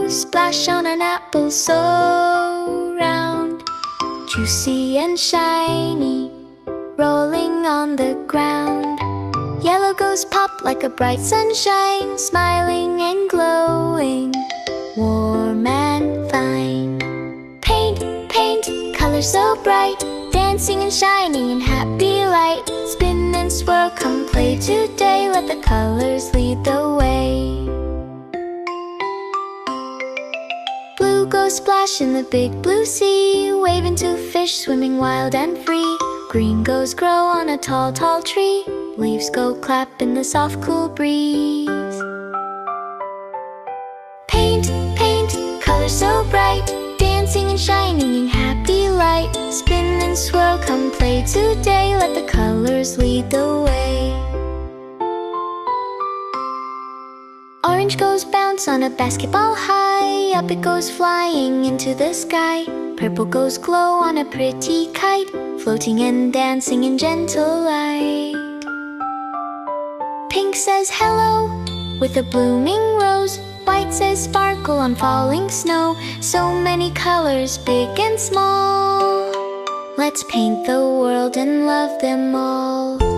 splash on an apple so round, juicy and shiny, rolling on the ground. Yellow goes pop like a bright sunshine, smiling and glowing, warm and fine. Paint, paint, colors so bright, dancing and shining in happy light. Spin and swirl, come play today, let the colors lead the way. Blue goes splash in the big blue sea, waving to fish swimming wild and free. Green goes grow on a tall, tall tree, leaves go clap in the soft, cool breeze. Paint, paint, colors so bright, dancing and shining in happy light. Spin and swirl, come play today, let the colors lead the way. Orange goes bounce on a basketball high, up it goes flying into the sky. Purple goes glow on a pretty kite, floating and dancing in gentle light. Pink says hello with a blooming rose, white says sparkle on falling snow. So many colors, big and small, let's paint the world and love them all.